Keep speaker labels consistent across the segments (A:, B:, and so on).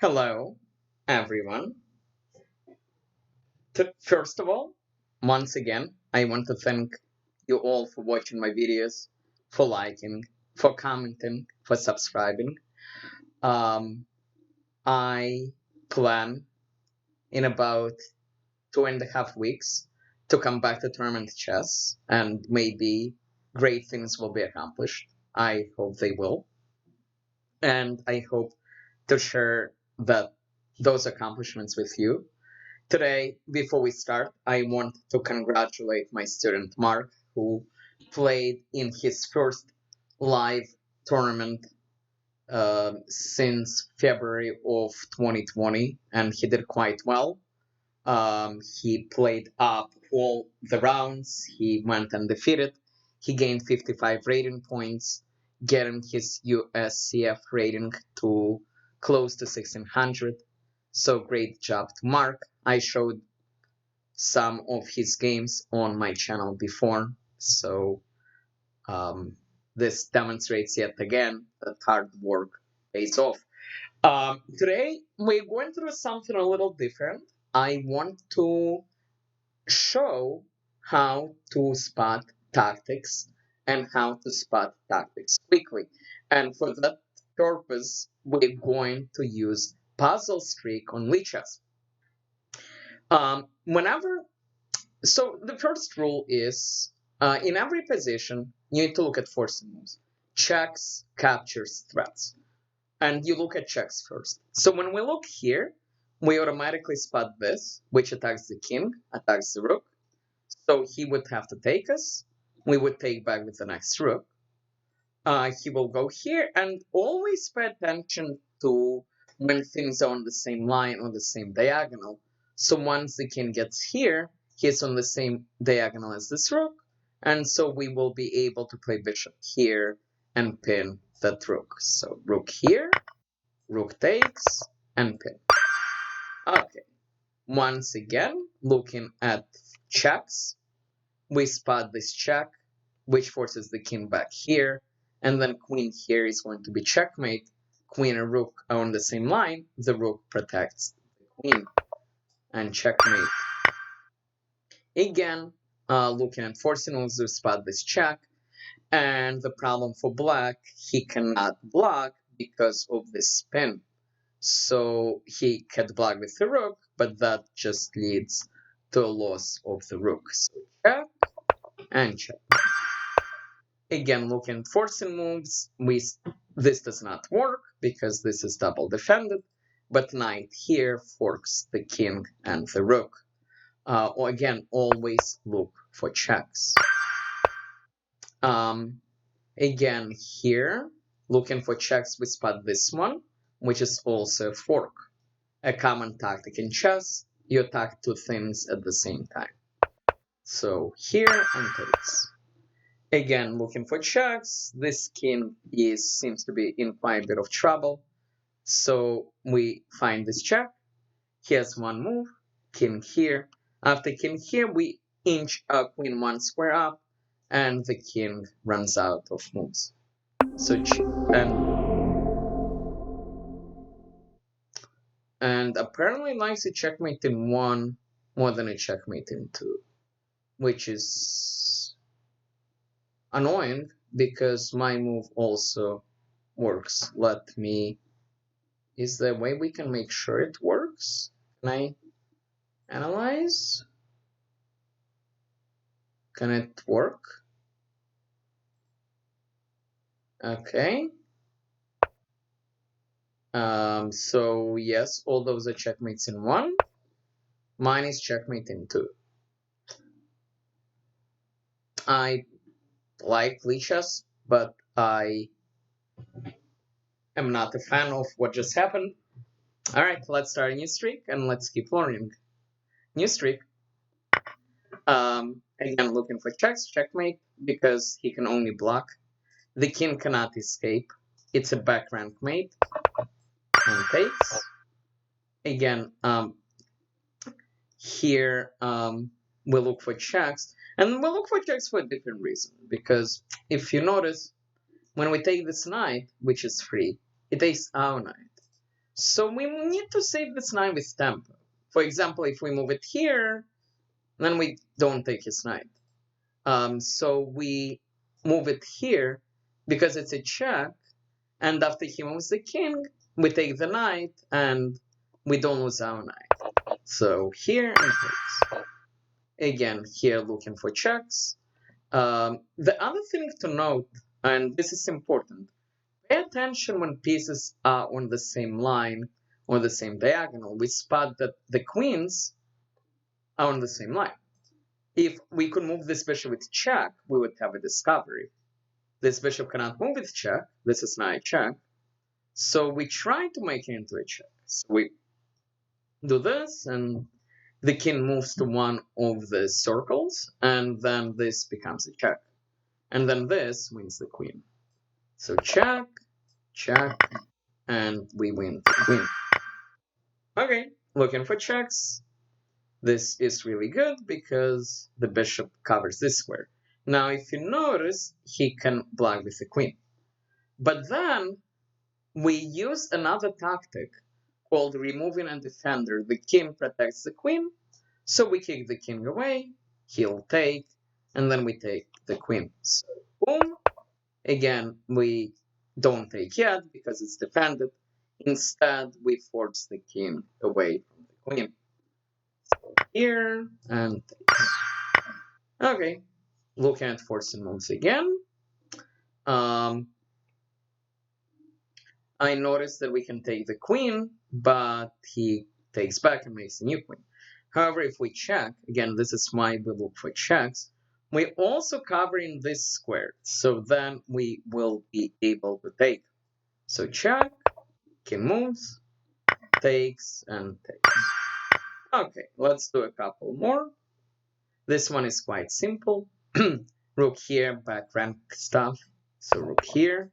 A: Hello, everyone. First of all, once again, I want to thank you all for watching my videos, for liking, for commenting, for subscribing. Um, I plan in about 2.5 weeks to come back to tournament chess, and maybe great things will be accomplished. I hope they will, and I hope to share those accomplishments with you. Today, before we start, I want to congratulate my student Mark, who played in his first live tournament since February of 2020, and he did quite well. He played up all the rounds, he went undefeated, he gained 55 rating points, getting his USCF rating to close to 1600. So great job to Mark. I showed some of his games on my channel before, so um, this demonstrates yet again that hard work pays off. Today we're going through something a little different. I want to show how to spot tactics and how to spot tactics quickly. And for that purpose, we're going to use Puzzle Streak on Lichess. Whenever So the first rule is in every position, you need to look at forcing moves. Checks, captures, threats. And you look at checks first. So when we look here, we automatically spot this, which attacks the king, attacks the rook. So he would have to take us. We would take back with the next rook. He will go here, and always pay attention to when things are on the same line, on the same diagonal. So once the king gets here, he's on the same diagonal as this rook, and so we will be able to play bishop here and pin that rook. So rook here, rook takes, and pin. Okay, once again, looking at checks, we spot this check, which forces the king back here, and then queen here is going to be checkmate. Queen and rook are on the same line. The rook protects the queen, and checkmate. Again, looking at forcing moves to spot this check, and the problem for black, he cannot block because of this spin. So he can block with the rook, but that just leads to a loss of the rook. So check and check. Again, looking at forcing moves, this does not work because this is double defended, but knight here forks the king and the rook. Or again, always look for checks. Again, here, looking for checks, we spot this one, which is also a fork. A common tactic in chess, you attack two things at the same time. So here and takes. Again, looking for checks. This king seems to be in quite a bit of trouble. So we find this check. He has one move, king here. After king here, we inch queen one square up, and the king runs out of moves. So and apparently likes a checkmate in one more than a checkmate in two, which is annoying because my move also works. Is there a way we can make sure it works? Can I analyze? Can it work? Okay. So yes, all those are checkmates in one. Mine is checkmate in two. I like Lichess, but I am not a fan of what just happened. Alright, let's start a new streak and let's keep learning. New streak. Again, looking for checks, checkmate, because he can only block. The king cannot escape. It's a back rank mate. And takes. Again, here we look for checks. And we look for checks for a different reason. Because if you notice, when we take this knight, which is free, it takes our knight. So we need to save this knight with tempo. For example, if we move it here, then we don't take his knight. So we move it here because it's a check, and after he moves the king, we take the knight, and we don't lose our knight. So here and takes. Again, here looking for checks. The other thing to note, and this is important, pay attention when pieces are on the same line or the same diagonal. We spot that the queens are on the same line. If we could move this bishop with check, we would have a discovery. This bishop cannot move with check. This is knight check. So we try to make it into a check. So we do this, and the king moves to one of the circles, and then this becomes a check. And then this wins the queen. So check, check, and we win the queen. Okay, looking for checks. This is really good because the bishop covers this square. Now, if you notice, he can block with the queen. But then we use another tactic called removing a defender. The king protects the queen, so we kick the king away, he'll take, and then we take the queen. So, boom. Again, we don't take yet because it's defended. Instead, we force the king away from the queen. So here, and takes. Okay, looking at forcing moves again. I noticed that we can take the queen, but he takes back and makes a new queen. However, if we check, again, this is why we look for checks, we also cover in this square, so then we will be able to take. So check, king moves, takes, and takes. Okay, let's do a couple more. This one is quite simple. Rook here, back rank stuff. So rook here,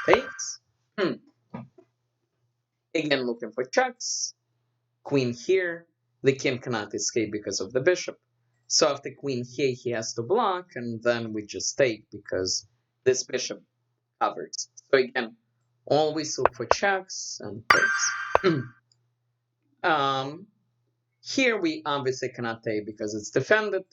A: takes. Again, looking for checks. Queen here. The king cannot escape because of the bishop. So after queen here, he has to block, and then we just take because this bishop covers. So again, always look for checks and takes. Here we obviously cannot take because it's defended.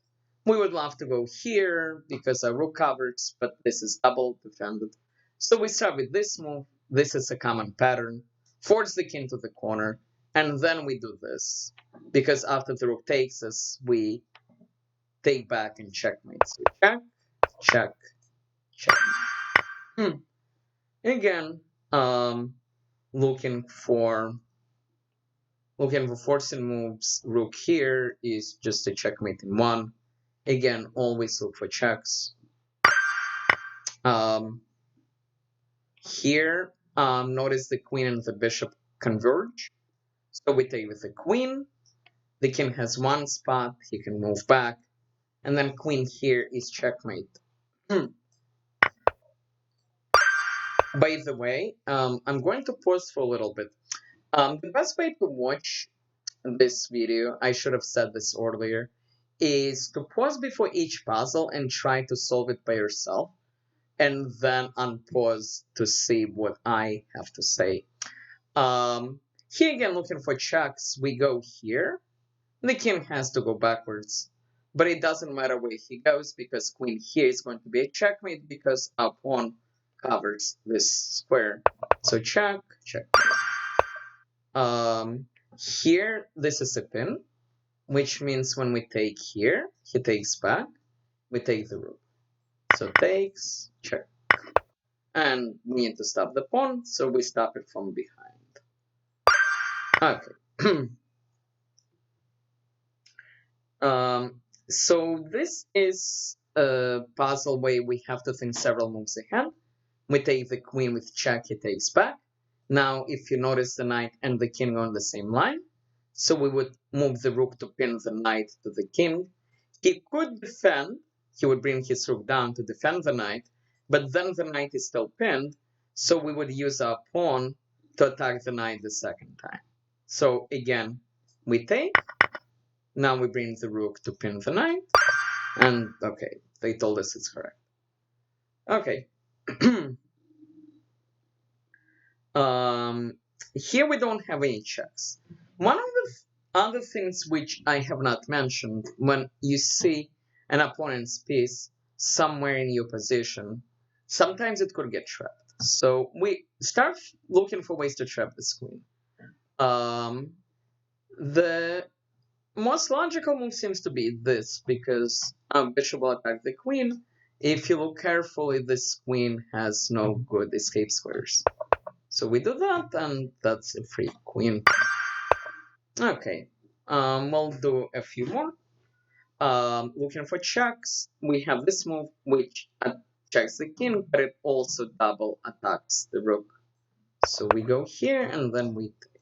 A: We would love to go here because our rook covers, but this is double defended. So we start with this move. This is a common pattern. Force the king to the corner, and then we do this. Because after the rook takes us, we take back and checkmate. So check, check, check. Again, looking for forcing moves. Rook here is just a checkmate in one. Again, always look for checks. Here, notice the queen and the bishop converge. So we take with the queen. The king has one spot. He can move back. And then queen here is checkmate. By the way, I'm going to pause for a little bit. The best way to watch this video, I should have said this earlier, is to pause before each puzzle and try to solve it by yourself, and then unpause to see what I have to say. Here again, looking for checks, we go here. The king has to go backwards, but it doesn't matter where he goes because queen here is going to be a checkmate because our pawn covers this square. So check, check. Here, this is a pin, which means when we take here, he takes back, we take the rook. So takes, check. And we need to stop the pawn, so we stop it from behind. Okay. So this is a puzzle where we have to think several moves ahead. We take the queen with check, he takes back. Now, if you notice, the knight and the king are on the same line. So we would move the rook to pin the knight to the king. He could defend. He would bring his rook down to defend the knight. But then the knight is still pinned. So we would use our pawn to attack the knight the second time. So again, we take. Now we bring the rook to pin the knight. And okay, they told us it's correct. Okay. Here we don't have any checks. One of the other things which I have not mentioned, when you see an opponent's piece somewhere in your position, sometimes it could get trapped. So we start looking for ways to trap this queen. The most logical move seems to be this, because bishop will attack the queen. If you look carefully, this queen has no good escape squares. So we do that, and that's a free queen. Okay, we'll do a few more. Looking for checks, we have this move which checks the king, but it also double attacks the rook. So we go here, and then we take,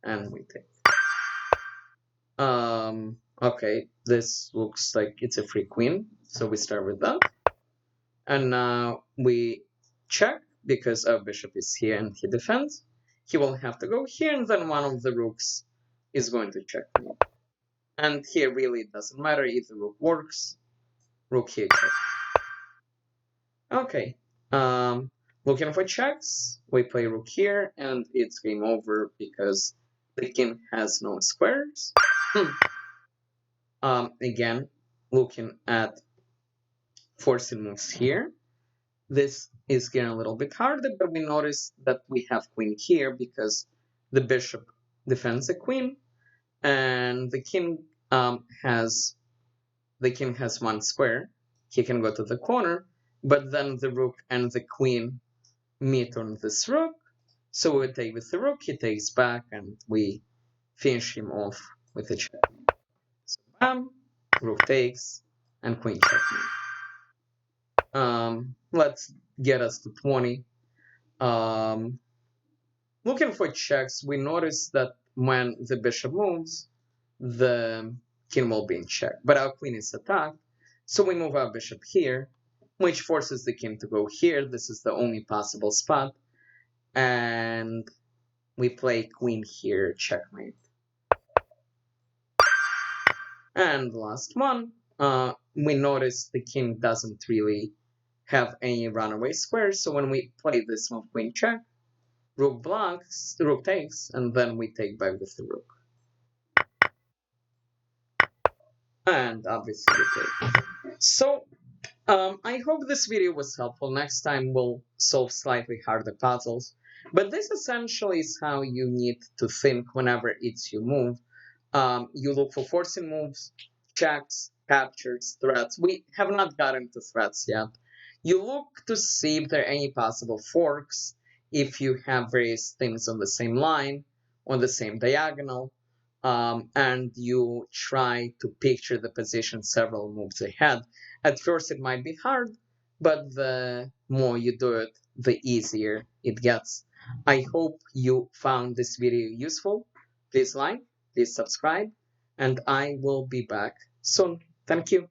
A: and we take. Okay, this looks like it's a free queen, so we start with that. And now we check, because our bishop is here and he defends. He will have to go here, and then one of the rooks is going to check me. And here really it doesn't matter if the rook works. Rook here check. Okay, looking for checks, we play rook here, and it's game over because the king has no squares. Again, looking at forcing moves here. This is getting a little bit harder, but we notice that we have queen here because the bishop defends the queen, and the king has one square. He can go to the corner, but then the rook and the queen meet on this rook. So we take with the rook, he takes back, and we finish him off with a check. So bam, rook takes, and queen checkmate. Let's get us to 20. Looking for checks, we notice that when the bishop moves, the king will be in check, but our queen is attacked. So we move our bishop here, which forces the king to go here. This is the only possible spot. And we play queen here, checkmate. And last one, we notice the king doesn't really have any runaway squares. So when we play this move, queen check, rook blocks, the rook takes, and then we take back with the rook. And obviously we take. So I hope this video was helpful. Next time we'll solve slightly harder puzzles. But this essentially is how you need to think whenever it's your move. You look for forcing moves, checks, captures, threats. We have not gotten to threats yet. You look to see if there are any possible forks, if you have various things on the same line, on the same diagonal, and you try to picture the position several moves ahead. At first it might be hard, but the more you do it, the easier it gets. I hope you found this video useful. Please like, please subscribe, and I will be back soon. Thank you.